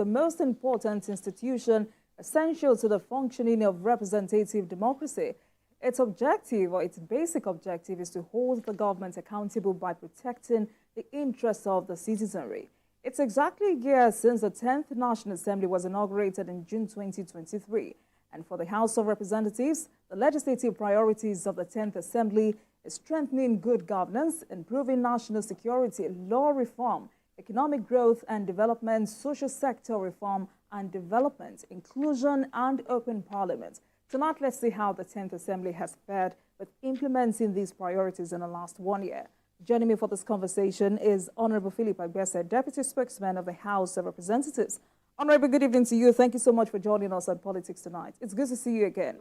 the most important institution essential to the functioning of representative democracy. Its objective, or its basic objective, is to hold the government accountable by protecting the interests of the citizenry. It's exactly a year since the 10th National Assembly was inaugurated in June 2023. And for the House of Representatives, the legislative priorities of the 10th Assembly is strengthening good governance, improving national security, law reform, economic growth and development, social sector reform and development, inclusion and open parliament. Tonight, let's see how the 10th Assembly has fared with implementing these priorities in the last 1 year. Joining me for this conversation is Honorable Philip Agbese, Deputy Spokesman of the House of Representatives. Honorable, good evening to you. Thank you so much for joining us on Politics Tonight. It's good to see you again.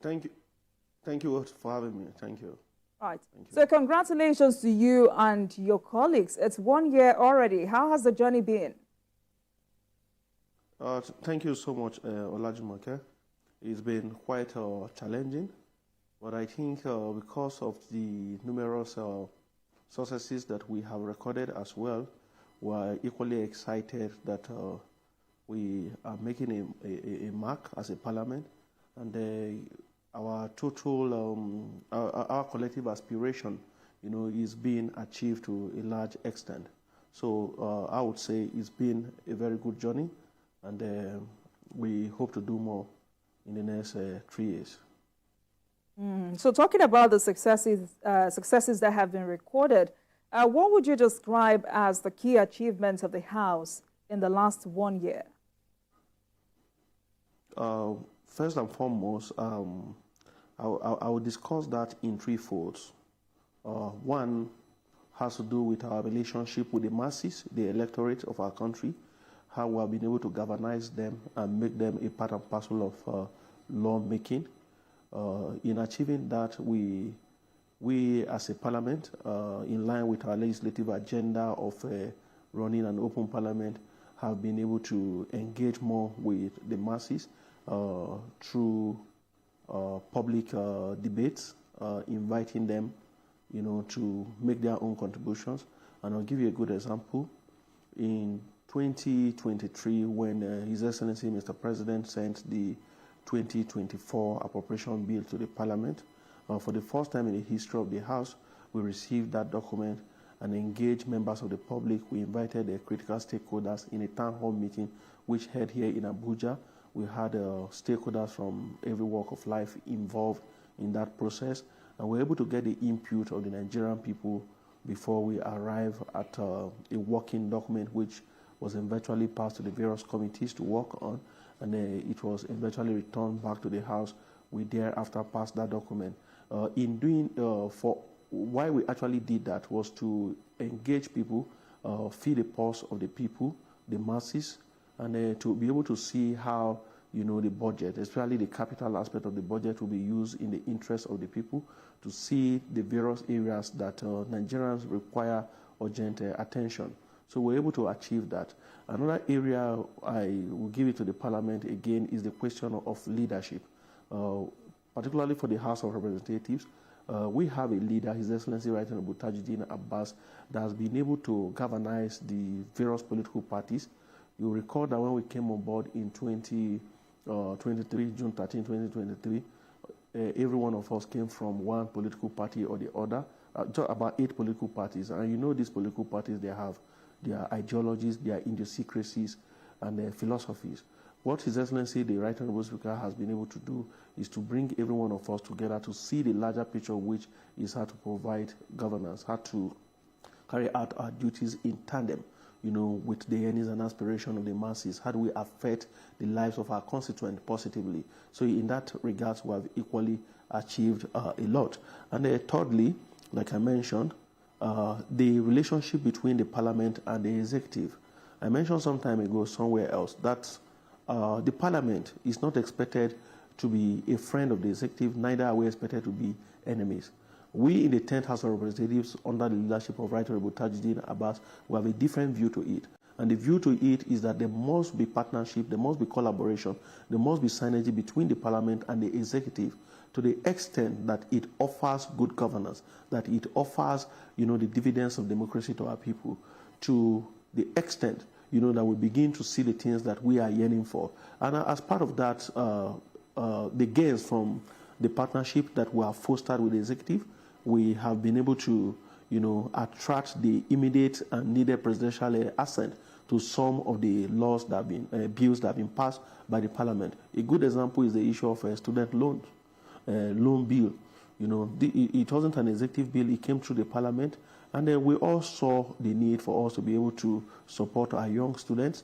Thank you. Thank you for having me. Thank you. Right. Thank you. So congratulations to you and your colleagues. It's 1 year already. How has the journey been? Thank you so much, Olajumoke. It's been quite challenging, but I think because of the numerous successes that we have recorded as well, we're equally excited that we are making a mark as a parliament, and our total, our collective aspiration, is being achieved to a large extent. So I would say it's been a very good journey, and we hope to do more in the next 3 years. So talking about the successes that have been recorded, what would you describe as the key achievements of the House in the last 1 year? First and foremost, I will discuss that in three folds. One has to do with our relationship with the masses, the electorate of our country, how we have been able to galvanize them and make them a part and parcel of lawmaking. In achieving that, we as a parliament, in line with our legislative agenda of running an open parliament, have been able to engage more with the masses through public debates, inviting them, to make their own contributions. And I'll give you a good example. In 2023, when His Excellency Mr. President sent the 2024 appropriation bill to the Parliament, for the first time in the history of the House, we received that document and engaged members of the public. We invited the critical stakeholders in a town hall meeting, which held here in Abuja. We had stakeholders from every walk of life involved in that process, and we were able to get the input of the Nigerian people before we arrive at a working document, which was eventually passed to the various committees to work on, and it was eventually returned back to the House. We thereafter passed that document. In doing, for why we actually did that was to engage people, feel the pulse of the people, the masses, and to be able to see how, the budget, especially the capital aspect of the budget, will be used in the interest of the people, to see the various areas that Nigerians require urgent attention. So we're able to achieve that. Another area I will give it to the Parliament again is the question of leadership, particularly for the House of Representatives. We have a leader, His Excellency Right Honorable Tajuddin Abbas, that has been able to galvanize the various political parties. You recall that when we came on board in June 13, 2023, every one of us came from one political party or the other, just about 8 political parties. And these political parties, they have their ideologies, their idiosyncrasies, and their philosophies. What His Excellency, the Right Honorable Speaker, has been able to do is to bring every one of us together to see the larger picture, which is how to provide governance, how to carry out our duties in tandem, with the needs and aspirations of the masses. How do we affect the lives of our constituents positively? So in that regard, we have equally achieved a lot. And thirdly, like I mentioned, the relationship between the Parliament and the executive. I mentioned some time ago somewhere else that the Parliament is not expected to be a friend of the executive, neither are we expected to be enemies. We in the 10th House of Representatives, under the leadership of Right Honorable Tajuddin Abbas, we have a different view to it. And the view to it is that there must be partnership, there must be collaboration, there must be synergy between the Parliament and the executive, to the extent that it offers good governance, that it offers, the dividends of democracy to our people, to the extent, that we begin to see the things that we are yearning for. And as part of that, the gains from the partnership that we have fostered with the executive, we have been able to, attract the immediate and needed presidential assent to some of the laws that have been, bills that have been passed by the parliament. A good example is the issue of student loans, loan bill. It wasn't an executive bill, it came through the parliament, and then we all saw the need for us to be able to support our young students,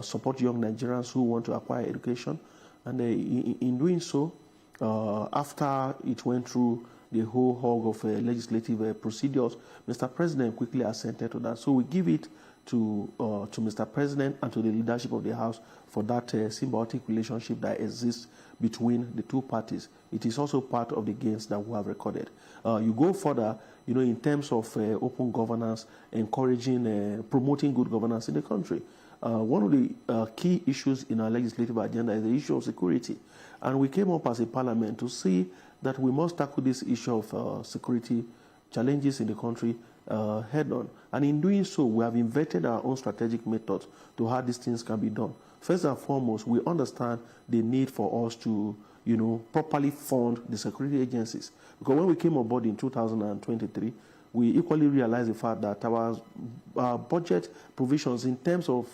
support young Nigerians who want to acquire education. And in doing so, after it went through the whole hog of legislative procedures, Mr. President quickly assented to that. So we give it to Mr. President and to the leadership of the House for that symbiotic relationship that exists between the two parties. It is also part of the gains that we have recorded. You go further, in terms of open governance, encouraging, promoting good governance in the country. One of the key issues in our legislative agenda is the issue of security. And we came up as a parliament to see that we must tackle this issue of security challenges in the country head on. And in doing so, we have invented our own strategic methods to how these things can be done. First and foremost, we understand the need for us to, properly fund the security agencies. Because when we came on board in 2023, we equally realized the fact that our budget provisions in terms of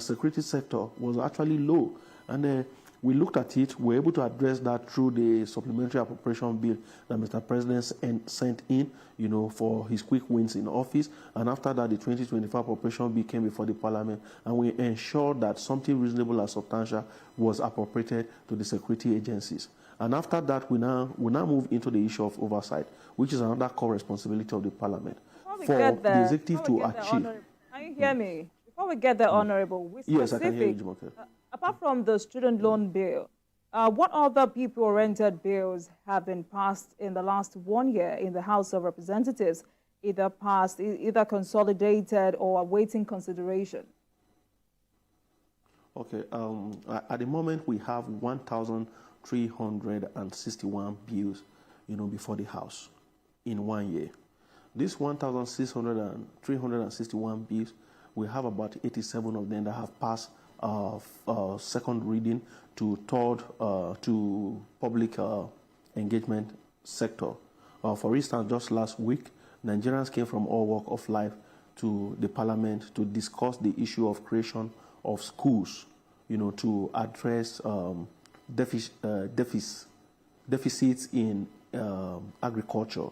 security sector was actually low. And we looked at it, we were able to address that through the supplementary appropriation bill that Mr. President sent in, for his quick wins in office. And after that, the 2025 appropriation bill came before the parliament, and we ensured that something reasonable and substantial was appropriated to the security agencies. And after that, we now move into the issue of oversight, which is another core responsibility of the parliament for the executive to achieve. Can you hear me? Before we get there, Honorable, yes, I can hear you, Jumoke. Apart from the student loan bill, what other people-oriented bills have been passed in the last 1 year in the House of Representatives, either passed, either consolidated or awaiting consideration? Okay. At the moment, we have 1,361 bills, before the House in 1 year. These 1,361 bills, we have about 87 of them that have passed second reading to third to public engagement sector. For instance, just last week, Nigerians came from all walks of life to the parliament to discuss the issue of creation of schools, to address deficits in agriculture,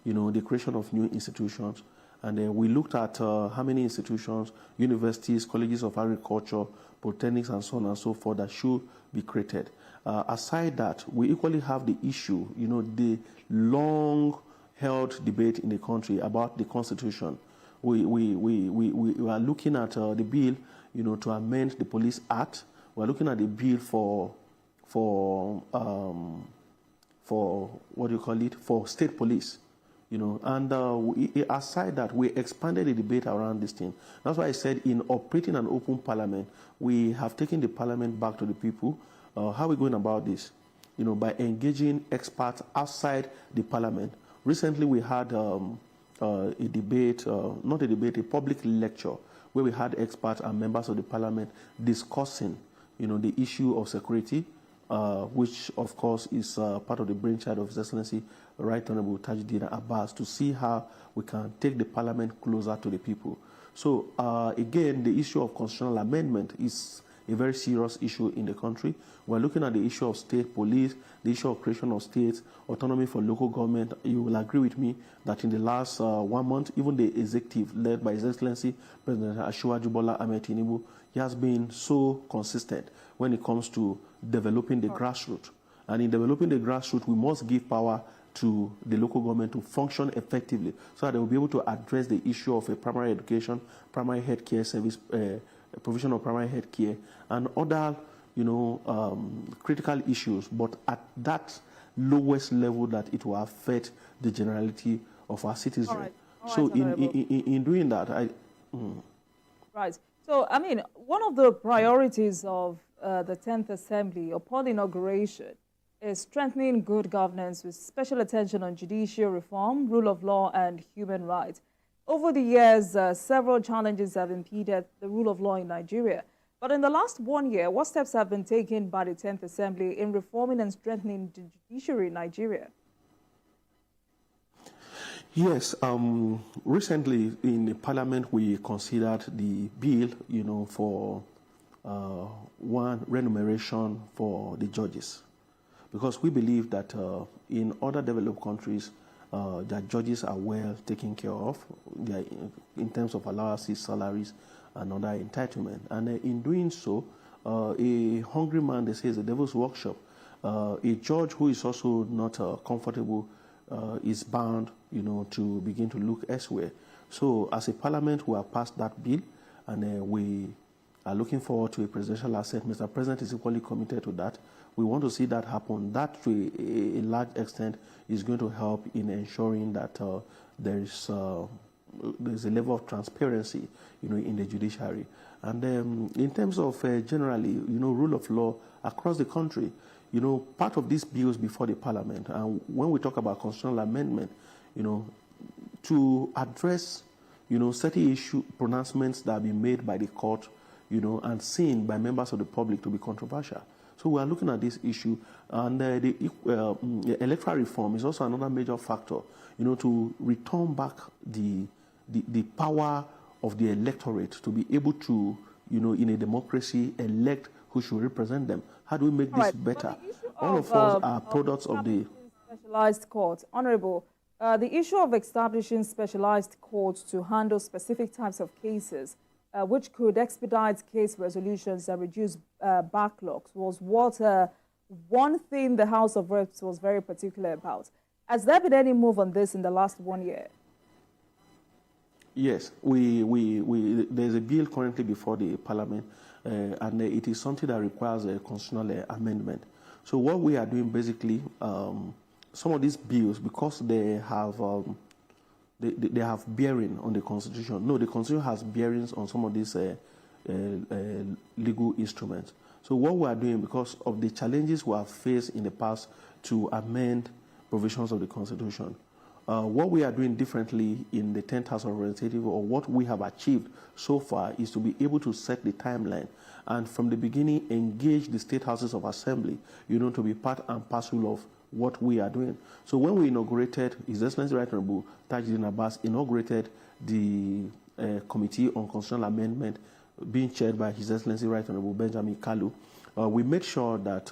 the creation of new institutions. And we looked at how many institutions, universities, colleges of agriculture, polytechnics, and so on and so forth that should be created. Aside that, we equally have the issue, the long-held debate in the country about the Constitution. We are looking at the bill, to amend the Police Act. We are looking at the bill for state police. And aside that, we expanded the debate around this thing. That's why I said in operating an open parliament, we have taken the parliament back to the people. How are we going about this? By engaging experts outside the parliament. Recently, we had a debate, not a debate, a public lecture, where we had experts and members of the parliament discussing, the issue of security, which, of course, is part of the brainchild of His Excellency, Right Honorable Tajuddin Abbas, to see how we can take the parliament closer to the people. So, again, the issue of constitutional amendment is a very serious issue in the country. We're looking at the issue of state police, the issue of creation of states, autonomy for local government. You will agree with me that in the last 1 month, even the executive led by His Excellency President Asiwaju Bola Ahmed Tinubu, he has been so consistent when it comes to developing the grassroots. And in developing the grassroots, we must give power to the local government to function effectively so that they will be able to address the issue of a primary education, primary health care service, provision of primary health care, and other, critical issues, but at that lowest level that it will affect the generality of our citizens. All right, so in doing that, Right. So, one of the priorities of the 10th Assembly upon inauguration is strengthening good governance with special attention on judicial reform, rule of law, and human rights. Over the years, several challenges have impeded the rule of law in Nigeria. But in the last 1 year, what steps have been taken by the 10th Assembly in reforming and strengthening the judiciary in Nigeria? Yes, recently in the Parliament we considered the bill, for one remuneration for the judges, because we believe that in other developed countries, their judges are well taken care of in terms of allowances, salaries, and other entitlement. And in doing so, a hungry man, they say, is a devil's workshop. A judge who is also not comfortable is bound, to begin to look elsewhere. So as a parliament, we have passed that bill, and we are looking forward to a presidential assent. Mr. President is equally committed to that. We want to see that happen. That, to a large extent, is going to help in ensuring that there's a level of transparency, in the judiciary. And in terms of generally, rule of law across the country, part of these bills before the Parliament, and when we talk about constitutional amendment, to address, certain issue pronouncements that have been made by the court, and seen by members of the public to be controversial. So we are looking at this issue, and the electoral reform is also another major factor, to return back the power of the electorate to be able to, in a democracy, elect who should represent them. How do we make this better? All of us are products of the specialized court. Honorable, the issue of establishing specialized courts to handle specific types of cases, which could expedite case resolutions and reduce backlogs, was what one thing the House of Reps was very particular about. Has there been any move on this in the last 1 year? Yes, there's a bill currently before the Parliament, and it is something that requires a constitutional amendment. So what we are doing basically, some of these bills, because they have bearing on the Constitution. No, the Constitution has bearings on some of these legal instruments. So what we are doing, because of the challenges we have faced in the past to amend provisions of the Constitution, what we are doing differently in the 10th House of Representatives, or what we have achieved so far, is to be able to set the timeline and from the beginning engage the state houses of assembly, to be part and parcel of what we are doing. So when we inaugurated, His Excellency Right Honorable Tajuddin Abbas inaugurated the Committee on Constitutional Amendment, being chaired by His Excellency Right Honorable Benjamin Kalu, we made sure that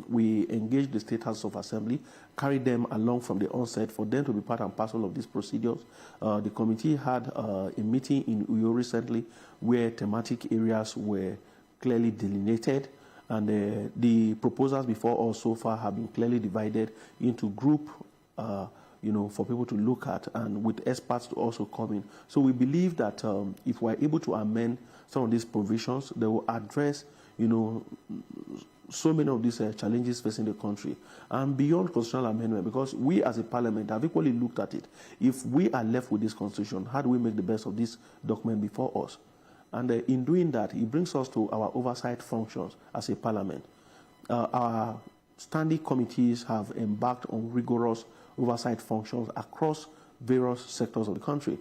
we engage the State House of Assembly, carry them along from the onset for them to be part and parcel of these procedures. The committee had a meeting in Uyo recently where thematic areas were clearly delineated, and the proposals before us so far have been clearly divided into group, for people to look at, and with experts to also come in. So we believe that if we're able to amend some of these provisions, they will address, so many of these challenges facing the country. And beyond constitutional amendment, because we as a parliament have equally looked at it. If we are left with this constitution, how do we make the best of this document before us? And in doing that, it brings us to our oversight functions as a parliament. Our standing committees have embarked on rigorous oversight functions across various sectors of the country.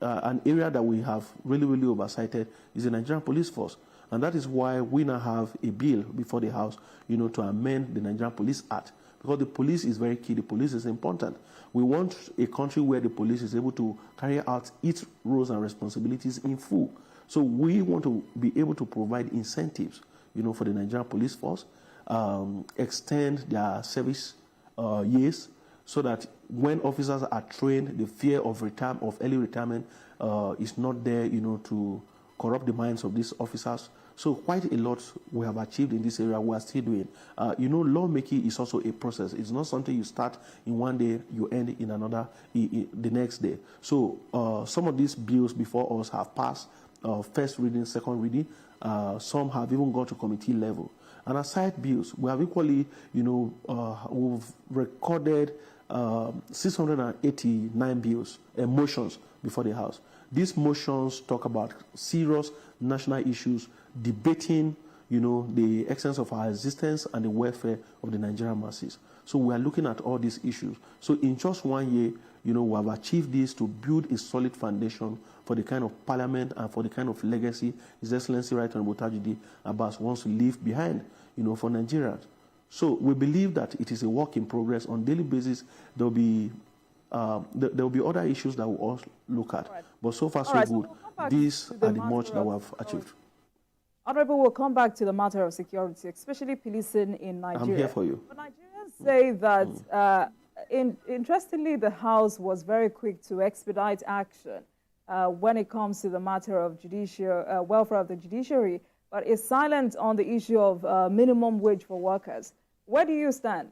An area that we have really oversighted is the Nigerian police force. And that is why we now have a bill before the House, to amend the Nigerian Police Act. Because the police is very key. The police is important. We want a country where the police is able to carry out its roles and responsibilities in full. So we want to be able to provide incentives, for the Nigerian police force, extend their service years, so that when officers are trained, the fear of early retirement is not there, to corrupt the minds of these officers. So quite a lot we have achieved in this area. We are still doing. Lawmaking is also a process. It's not something you start in one day, you end in another, the next day. So some of these bills before us have passed first reading, second reading. Some have even gone to committee level. And aside bills, we have equally, we've recorded 689 bills, motions before the House. These motions talk about serious national issues, debating, the essence of our existence and the welfare of the Nigerian masses. So we are looking at all these issues. So in just 1 year, we have achieved this to build a solid foundation for the kind of parliament and for the kind of legacy His Excellency Right Honorable Tajudeen Abbas wants to leave behind, for Nigerians. So we believe that it is a work in progress. On a daily basis, there will be other issues that we'll also look at. Right. But so far, so good. So these are the much that we have achieved. Honorable, we'll come back to the matter of security, especially policing in Nigeria. I'm here for you. But Nigerians say that, interestingly, the House was very quick to expedite action when it comes to the matter of welfare of the judiciary, but is silent on the issue of minimum wage for workers. Where do you stand?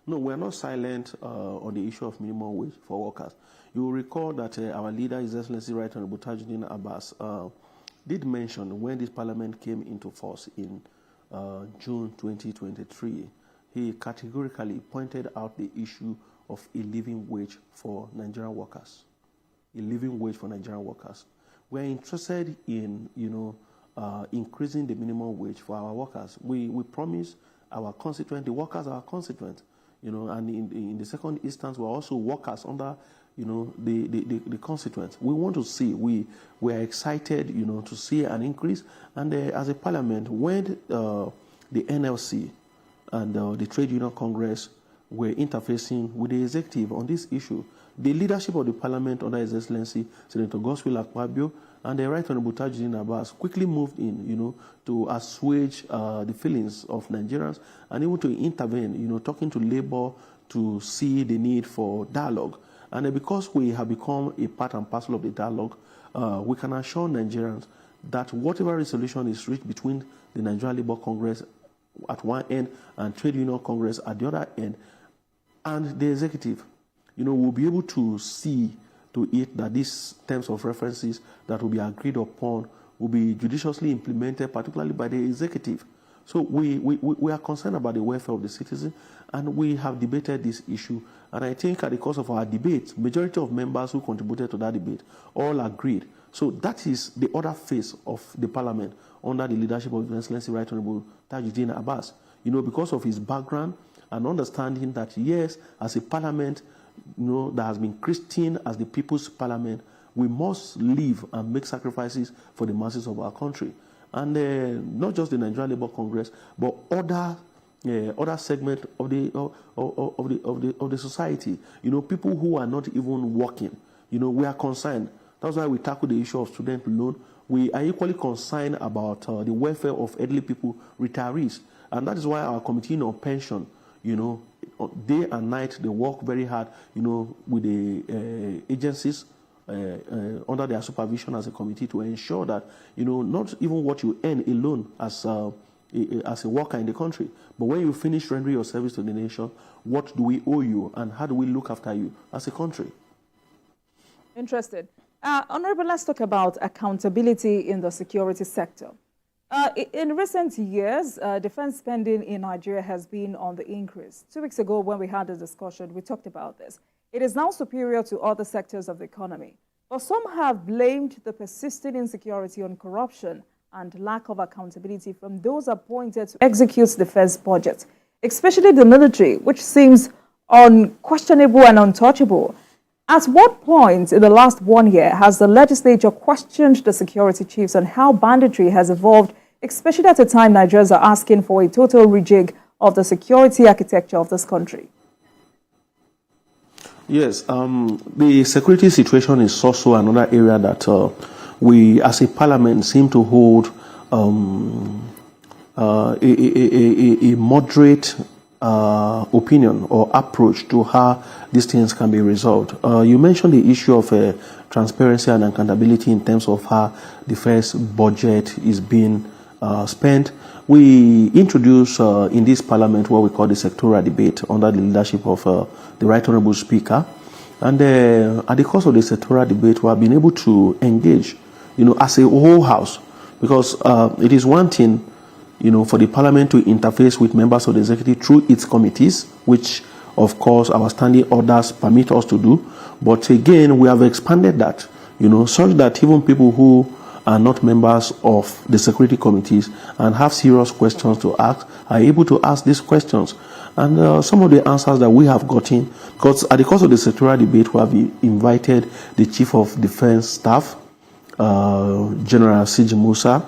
No, we're not silent on the issue of minimum wage for workers. You will recall that our leader, His Excellency Right Honorable Tajudeen Abbas, did mention when this parliament came into force in June 2023, he categorically pointed out the issue of a living wage for Nigerian workers. A living wage for Nigerian workers. We're interested in, increasing the minimum wage for our workers. We promise our constituent, the workers are our constituent, and in the second instance, we're also workers under, the constituents. We want to see, we are excited, to see an increase. And as a parliament, when the NLC and the Trade Union Congress were interfacing with the executive on this issue, the leadership of the parliament under His Excellency Senator Godswill Akpabio and the Right Honorable Tajudeen Abbas quickly moved in, to assuage the feelings of Nigerians and even to intervene, talking to labor to see the need for dialogue. And because we have become a part and parcel of the dialogue, we can assure Nigerians that whatever resolution is reached between the Nigerian Labour Congress at one end and Trade Union Congress at the other end, and the executive, will be able to see to it that these terms of references that will be agreed upon will be judiciously implemented, particularly by the executive. So we are concerned about the welfare of the citizen, and we have debated this issue. And I think at the course of our debate, majority of members who contributed to that debate all agreed. So that is the other phase of the parliament under the leadership of His Excellency Right Honorable Tajudeen Abbas. Because of his background and understanding that, yes, as a parliament, that has been christened as the People's Parliament, we must live and make sacrifices for the masses of our country. And not just the Nigerian Labour Congress, but other segments of the society. People who are not even working. We are concerned. That's why we tackle the issue of student loan. We are equally concerned about the welfare of elderly people, retirees, and that is why our committee on pension, day and night, they work very hard, with the agencies under their supervision as a committee to ensure that, not even what you earn alone as a worker in the country, but when you finish rendering your service to the nation, what do we owe you and how do we look after you as a country? Interested. Honorable, let's talk about accountability in the security sector. In recent years, defense spending in Nigeria has been on the increase. 2 weeks ago, when we had this discussion, we talked about this. It is now superior to other sectors of the economy. But some have blamed the persistent insecurity on corruption and lack of accountability from those appointed to execute defense budgets, especially the military, which seems unquestionable and untouchable. At what point in the last 1 year has the legislature questioned the security chiefs on how banditry has evolved, especially at a time Nigerians are asking for a total rejig of the security architecture of this country? Yes, the security situation is also another area that we as a parliament seem to hold a moderate opinion or approach to how these things can be resolved. You mentioned the issue of transparency and accountability in terms of how the first budget is being spent. We introduced in this parliament what we call the sectoral debate under the leadership of the Right Honorable Speaker. And at the course of the sectoral debate, we have been able to engage, as a whole house, because it is one thing, for the parliament to interface with members of the executive through its committees, which, of course, our standing orders permit us to do. But again, we have expanded that, such that even people who are not members of the security committees and have serious questions to ask are able to ask these questions. And some of the answers that we have gotten, because at the course of the sectoral debate, we have invited the Chief of Defense Staff, General Siji Musa,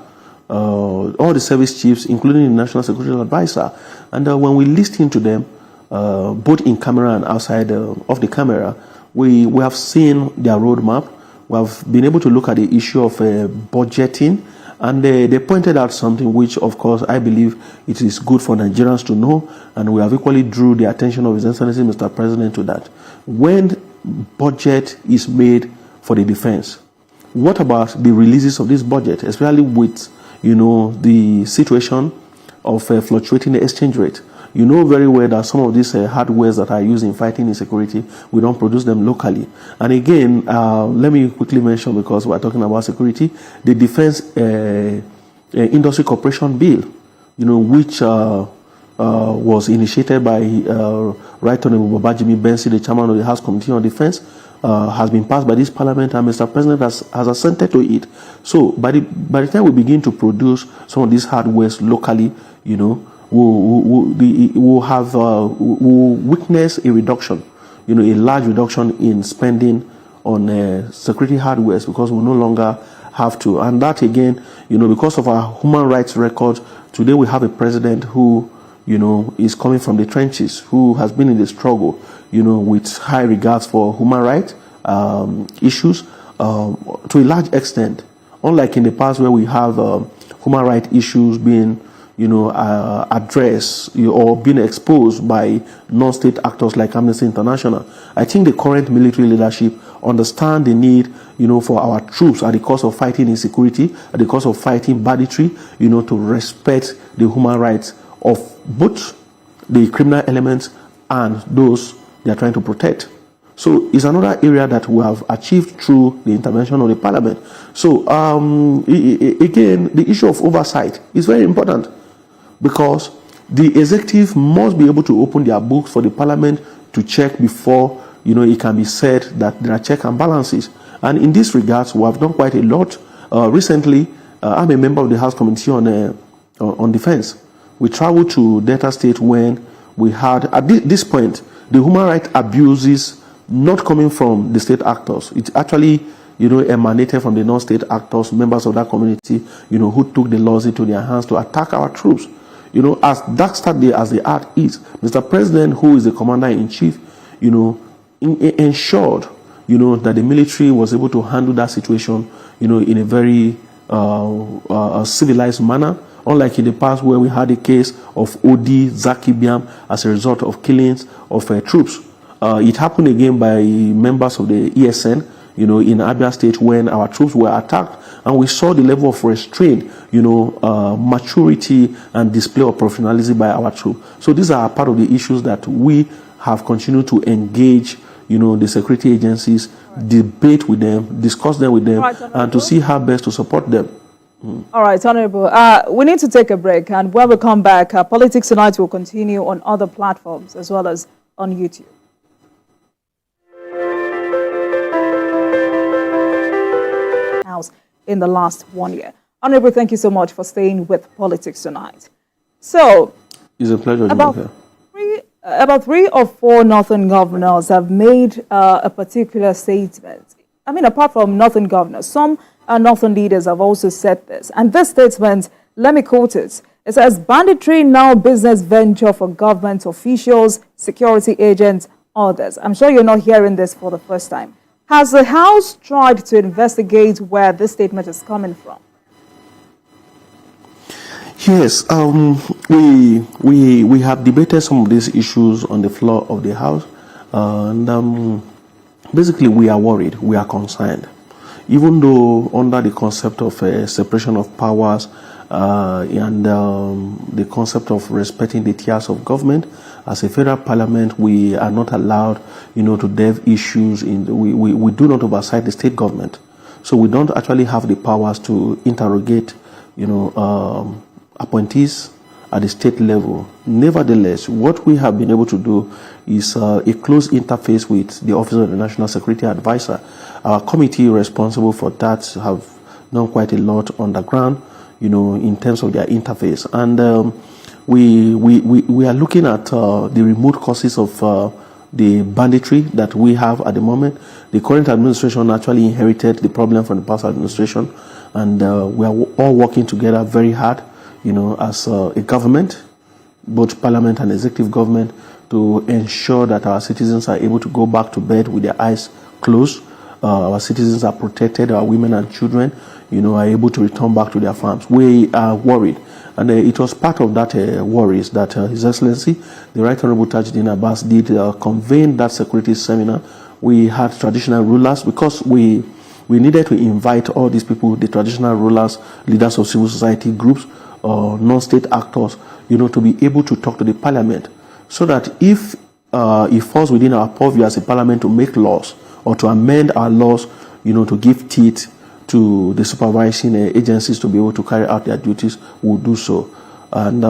all the service chiefs, including the National Security Advisor. And when we listened to them, both in camera and outside of the camera, we have seen their roadmap. We have been able to look at the issue of budgeting, and they pointed out something which, of course, I believe it is good for Nigerians to know, and we have equally drew the attention of His Excellency Mr. President to that. When budget is made for the defense, what about the releases of this budget, especially with, the situation of fluctuating the exchange rate? You know very well that some of these hardwares that are used in fighting insecurity, we don't produce them locally. And again, let me quickly mention, because we're talking about security, the Defense Industry Corporation Bill, which was initiated by Right Honorable Babajimi Bensi, the chairman of the House Committee on Defense, has been passed by this Parliament, and Mr. President has assented to it. So by the time we begin to produce some of these hardwares locally, we'll witness a reduction, a large reduction in spending on security hardwares, because we no longer have to. And that again, because of our human rights record, today we have a president who, is coming from the trenches, who has been in the struggle, with high regards for human rights issues to a large extent. Unlike in the past where we have human rights issues being addressed or being exposed by non-state actors like Amnesty International. I think the current military leadership understand the need, for our troops at the cost of fighting insecurity, at the cost of fighting banditry, to respect the human rights of both the criminal elements and those they are trying to protect. So it's another area that we have achieved through the intervention of the Parliament. So again, the issue of oversight is very important, because the executive must be able to open their books for the Parliament to check before, it can be said that there are checks and balances. And in this regard, we have done quite a lot. Recently, I'm a member of the House Committee on Defense. We traveled to Delta State when we had, at this point, the human rights abuses not coming from the state actors. It actually, emanated from the non-state actors, members of that community, who took the laws into their hands to attack our troops. As dastardly as the act is, Mr. President, who is the commander-in-chief, ensured, that the military was able to handle that situation, in a very civilized manner, unlike in the past where we had a case of Odi Zakibiam as a result of killings of troops. It happened again by members of the ESN, in Abia State when our troops were attacked, and we saw the level of restraint, maturity and display of professionalism by our troops. So these are part of the issues that we have continued to engage, the security agencies, debate with them, discuss them with them, and to see how best to support them. All right, Honorable. We need to take a break, and when we come back, Politics Tonight will continue on other platforms as well as on YouTube. In the last 1 year. Honorable, thank you so much for staying with Politics Tonight. So, it's a pleasure to be here. About 3 or 4 northern governors have made a particular statement. I mean, apart from northern governors, some northern leaders have also said this. And this statement, let me quote it. It says, banditry now business venture for government officials, security agents, others. I'm sure you're not hearing this for the first time. Has the House tried to investigate where this statement is coming from? Yes, we have debated some of these issues on the floor of the House, and basically we are worried, we are concerned. Even though under the concept of separation of powers and the concept of respecting the tiers of government, as a federal parliament, we are not allowed, to delve issues in. We do not oversight the state government, so we don't actually have the powers to interrogate, appointees at the state level. Nevertheless, what we have been able to do is a close interface with the Office of the National Security Advisor. Our committee responsible for that have done quite a lot on the ground, in terms of their interface, and we are looking at the remote causes of the banditry that we have at the moment. The current administration actually inherited the problem from the past administration, and we are all working together very hard, as a government, both parliament and executive government, to ensure that our citizens are able to go back to bed with their eyes closed. Our citizens are protected, our women and children, are able to return back to their farms. We are worried. And it was part of that worries that His Excellency, the Right Honorable Tajuddin Abbas, did convene that security seminar. We had traditional rulers because we needed to invite all these people, the traditional rulers, leaders of civil society groups, non-state actors, to be able to talk to the parliament, so that if it falls within our purview as a parliament to make laws or to amend our laws, to give teeth to the supervising agencies to be able to carry out their duties, will do so. And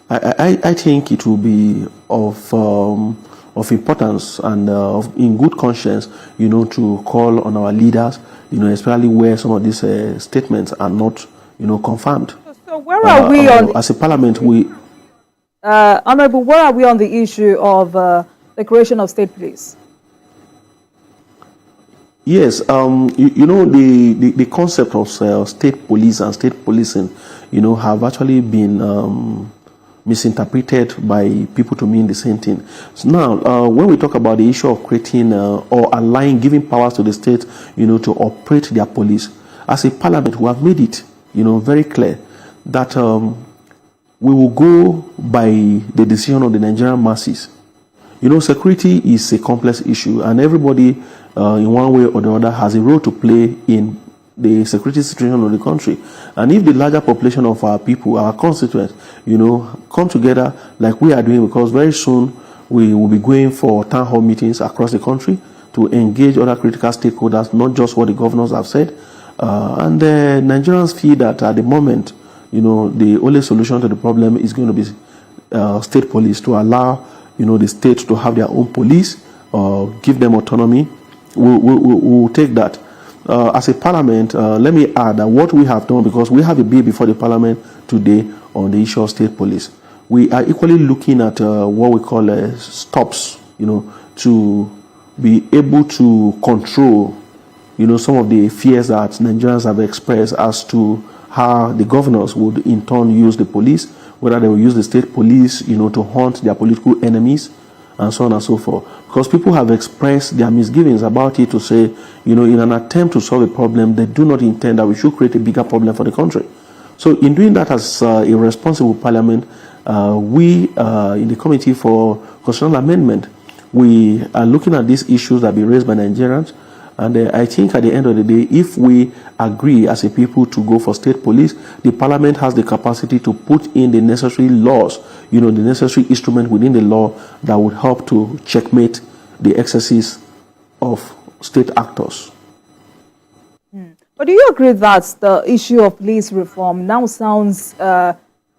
I think it will be of importance and in good conscience, to call on our leaders, especially where some of these statements are not, confirmed. So where are we on... As a parliament, we... Honorable, where are we on the issue of the creation of state police? Yes, the concept of state police and state policing, have actually been misinterpreted by people to mean the same thing. So now, when we talk about the issue of creating or giving powers to the state, to operate their police, as a parliament, we have made it, very clear that we will go by the decision of the Nigerian masses. Security is a complex issue, and everybody, in one way or the other, has a role to play in the security situation of the country. And if the larger population of our people, our constituents, come together like we are doing, because very soon we will be going for town hall meetings across the country to engage other critical stakeholders, not just what the governors have said. And Nigerians feel that at the moment, the only solution to the problem is going to be state police, to allow the state to have their own police, give them autonomy. We'll take that. As a parliament, let me add that what we have done, because we have a bill before the parliament today on the issue of state police, we are equally looking at what we call stops, to be able to control, some of the fears that Nigerians have expressed as to how the governors would in turn use the police, whether they will use the state police, to hunt their political enemies, and so on and so forth. Because people have expressed their misgivings about it, to say, in an attempt to solve a problem, they do not intend that we should create a bigger problem for the country. So in doing that as a responsible parliament, we, in the Committee for Constitutional Amendment, we are looking at these issues that have been raised by Nigerians. And I think at the end of the day, if we agree as a people to go for state police, the parliament has the capacity to put in the necessary laws, the necessary instrument within the law that would help to checkmate the excesses of state actors. But do you agree that the issue of police reform now sounds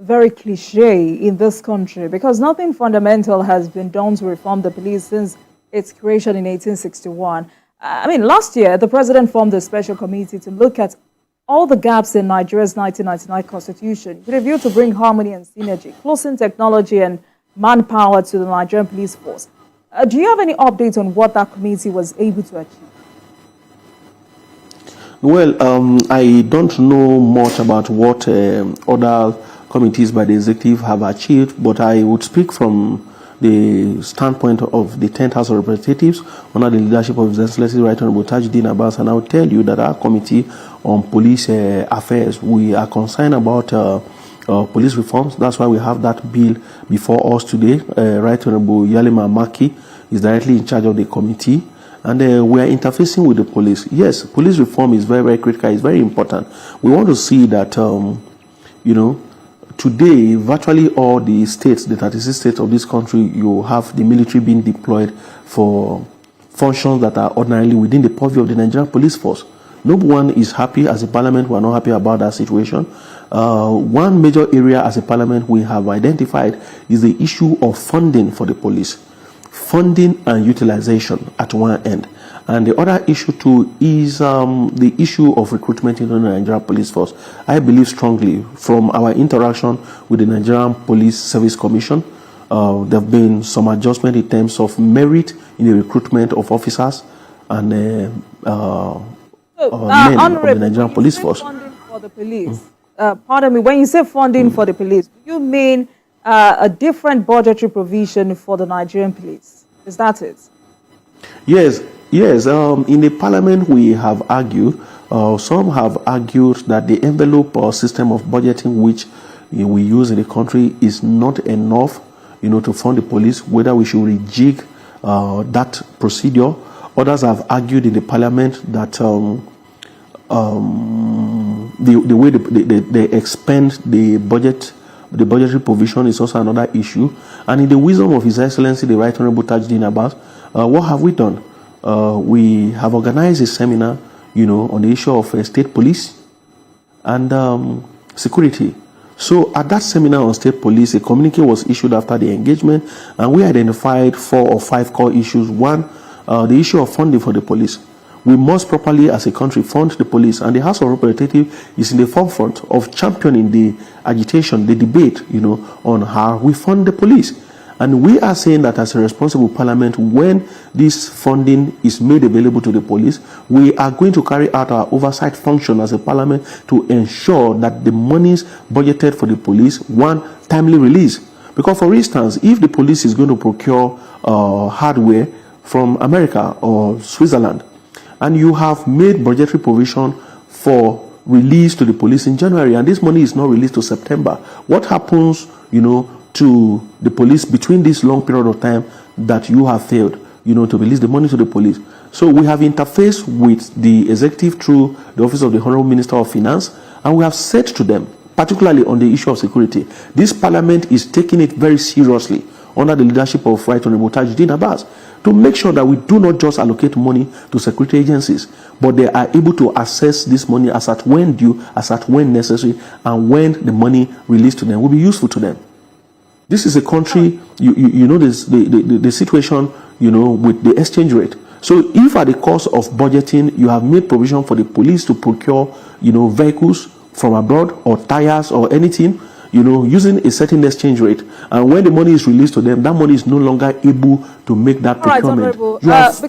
very cliche in this country, because nothing fundamental has been done to reform the police since its creation in 1861? Last year, the president formed a special committee to look at all the gaps in Nigeria's 1999 constitution with a view to bring harmony and synergy, closing technology and manpower to the Nigerian police force. Do you have any updates on what that committee was able to achieve? Well, I don't know much about what other committees by the executive have achieved, but I would speak from the standpoint of the 10th House of Representatives under the leadership of His Excellency Right Honorable Tajuddin Abbas, and I will tell you that our Committee on Police Affairs, we are concerned about police reforms. That's why we have that bill before us today. Right Honorable Yalima Maki is directly in charge of the committee, and we are interfacing with the police. Yes, police reform is very, very critical. It's very important. We want to see that, today, virtually all the states, the 36 states of this country, you have the military being deployed for functions that are ordinarily within the purview of the Nigerian police force. No one is happy. As a parliament, we are not happy about that situation. One major area as a parliament we have identified is the issue of funding for the police. Funding and utilization at one end. And the other issue too is the issue of recruitment into the Nigerian police force. I believe strongly from our interaction with the Nigerian Police Service Commission, there have been some adjustment in terms of merit in the recruitment of officers and men of the Nigerian police force. Funding for the police. Pardon me, when you say funding for the police, do you mean a different budgetary provision for the Nigerian police? Is that it? Yes. In the parliament, we have argued, some have argued that the envelope or system of budgeting which we use in the country is not enough, to fund the police, whether we should rejig that procedure. Others have argued in the parliament that the way they expend the budgetary provision is also another issue. And in the wisdom of His Excellency, the Right Honorable Tajuddin Abbas, what have we done? We have organized a seminar, on the issue of state police and security. So at that seminar on state police, a communique was issued after the engagement, and we identified 4 or 5 core issues. One, the issue of funding for the police. We must properly, as a country, fund the police, and the House of Representatives is in the forefront of championing the agitation, the debate, on how we fund the police. And we are saying that as a responsible parliament, when this funding is made available to the police, we are going to carry out our oversight function as a parliament to ensure that the monies budgeted for the police, one, timely release. Because, for instance, if the police is going to procure hardware from America or Switzerland, and you have made budgetary provision for release to the police in January, and this money is not released to September, what happens, to the police between this long period of time that you have failed, to release the money to the police? So we have interfaced with the executive through the Office of the Honorable Minister of Finance, and we have said to them, particularly on the issue of security, this parliament is taking it very seriously under the leadership of Right Honorable Tajuddin Abbas, to make sure that we do not just allocate money to security agencies, but they are able to access this money as at when due, as at when necessary, and when the money released to them will be useful to them. This is a country, you know this, the situation, with the exchange rate. So if at the cost of budgeting, you have made provision for the police to procure, vehicles from abroad or tires or anything, using a certain exchange rate, and when the money is released to them, that money is no longer able to make that procurement. Right,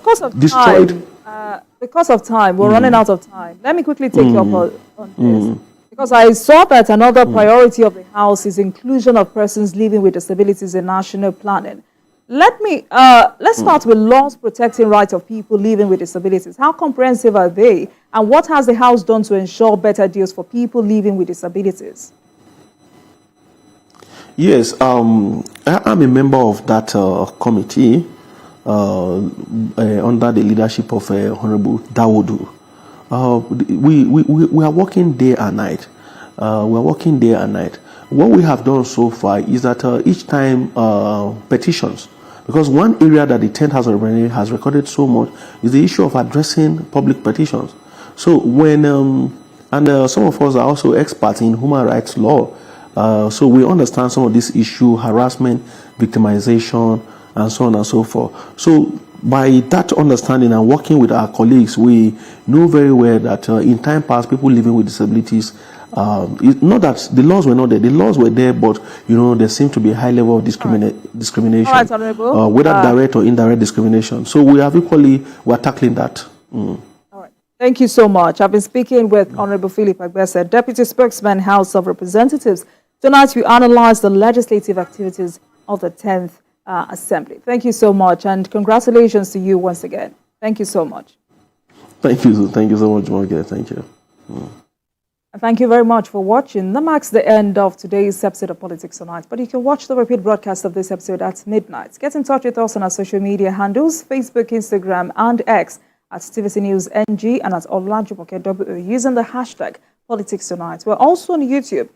because of time, we're running out of time. Let me quickly take you up on this. Because I saw that another priority of the House is inclusion of persons living with disabilities in national planning. Let's start with laws protecting rights of people living with disabilities. How comprehensive are they, and what has the House done to ensure better deals for people living with disabilities? Yes, I'm a member of that committee under the leadership of Honorable Dawodu. We are working day and night. What we have done so far is that each time petitions, because one area that the 10th House of Representatives has recorded so much is the issue of addressing public petitions. So when some of us are also experts in human rights law, so we understand some of this issue, harassment, victimization, and so on and so forth. So by that understanding and working with our colleagues, we know very well that in time past, people living with disabilities, not that the laws were not there, the laws were there, but there seemed to be a high level of discrimination, whether direct or indirect discrimination. So we are tackling that. All right. Thank you so much. I've been speaking with Honorable Philip Agbese, Deputy Spokesman, House of Representatives. Tonight, we analyze the legislative activities of the 10th Assembly. Thank you so much, and congratulations to you once again. Thank you so much. Thank you so much, Morgan. Thank you. And thank you very much for watching. That marks the end of today's episode of Politics Tonight, but you can watch the repeat broadcast of this episode at midnight. Get in touch with us on our social media handles, Facebook, Instagram, and X at TVC News NG and at Olajumoke WO using the hashtag Politics Tonight. We're also on YouTube.